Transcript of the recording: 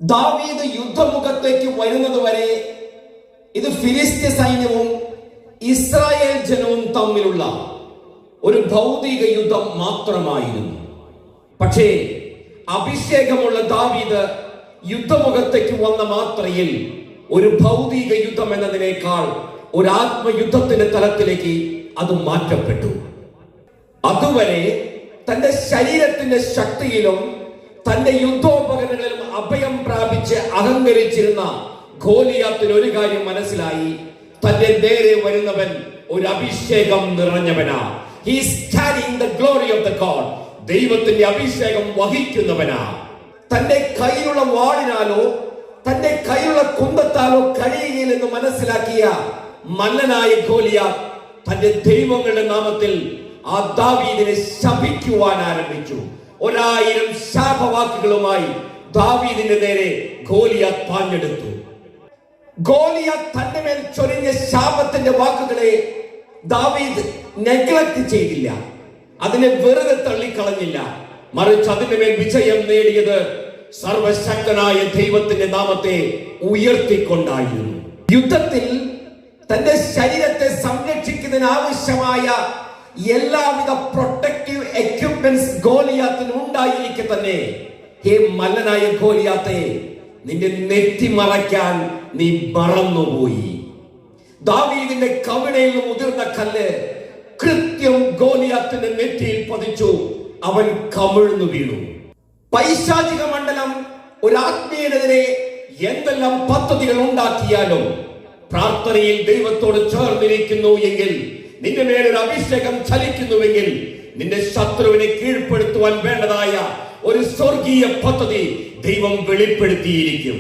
ദാവീദ് യുദ്ധമുഖത്തേക്ക് വരുന്നത് വരെ ഇത് ഫിലിസ്ത്യ സൈന്യവും ഇസ്രായേൽ ജനവും തമ്മിലുള്ള ഒരു ഭൗതിക യുദ്ധം മാത്രമായിരുന്നു. പക്ഷേ അഭിഷേകമുള്ള ദാവീദ് യുദ്ധമുഖത്തേക്ക് വന്ന മാത്രയിൽ ഒരു ഭൗതിക യുദ്ധം എന്നതിനേക്കാൾ ഒരു ആത്മയുദ്ധത്തിന്റെ തലത്തിലേക്ക് അത് മാറ്റപ്പെട്ടു. അതുവരെ തന്റെ ശരീരത്തിന്റെ ശക്തിയിലും തന്റെ യുദ്ധോപകരണങ്ങളിലും അഭയം പ്രാപിച്ച് അഹങ്കരിച്ചിരുന്ന ഗോലിയാത്തിന് ഒരു കാര്യം മനസ്സിലായി: തന്റെ നേരെ വരുന്നവൻ ഒരു അഭിഷേകം നിറഞ്ഞവനാ. He is carrying the glory of the God. ദൈവത്തിന്റെ അഭിഷേകം വഹിക്കുന്നവനാ. തന്റെ കയ്യിലുള്ള വാളിനാലോ തന്റെ കയ്യിലുള്ള കുന്തത്താലോ കഴിയുകയില്ലെന്ന് മനസ്സിലാക്കിയ മല്ലനായ ഗോലിയാത്ത് തന്റെ ദൈവങ്ങളുടെ നാമത്തിൽ ആ ദാവീദിനെ ശപിക്കുവാൻ ആരംഭിച്ചു. 1000 ശാപവാക്കുകളുമായി ദാവീദിന്റെ നേരെ ഗോലിയാത്ത് പാഞ്ഞെടുത്തു. ഗോലിയാത്ത് തന്റെ മേൽ ചൊരിഞ്ഞ ശാപത്തിന്റെ വാക്കുകളെ ദാവീദ് നെഗ്ലക്ട് ചെയ്തില്ല, അതിനെ വെറുതെ തള്ളിക്കളഞ്ഞില്ല. മറിച്ച് അതിന്റെ മേൽ വിജയം നേടിയത് സർവശക്തനായ ദൈവത്തിന്റെ നാമത്തെ ഉയർത്തിക്കൊണ്ടായിരുന്നു. യുദ്ധത്തിൽ തന്റെ ശരീരത്തെ സംരക്ഷിക്കുന്നതിന് ആവശ്യമായ എല്ലാവിധ പ്രൊട്ടക്റ്റീവ് എക്യുപ്മെന്റ്സ് ഗോലിയാത്തിന് ഉണ്ടായിരിക്കെ തന്നെ, ഹേ മല്ലനായ ഗോലിയാത്തെ, നിന്റെ നെറ്റി മറയ്ക്കാൻ നീ മറന്നുപോയി. ദാവീദിന്റെ കവിണയിൽ മുതിർന്ന കല്ല് കൃത്യം ഗോലിയാത്തിന്റെ നെറ്റിയിൽ പതിച്ചു. അവൻ കമിഴ്ന്നു വീണു. പൈശാചിക മണ്ഡലം ഒരു ആത്മീയനെതിരെ എന്തെല്ലാം പദ്ധതികൾ ഉണ്ടാക്കിയാലും പ്രാർത്ഥനയിൽ ദൈവത്തോട് ചേർന്നിരിക്കുന്നു എങ്കിൽ, നിന്റെ മേലൊരു അഭിഷേകം ചലിക്കുന്നുവെങ്കിൽ, നിന്റെ ശത്രുവിനെ കീഴ്പ്പെടുത്തുവാൻ വേണ്ടതായ ഒരു സ്വർഗീയ പദ്ധതി ദൈവം വെളിപ്പെടുത്തിയിരിക്കും.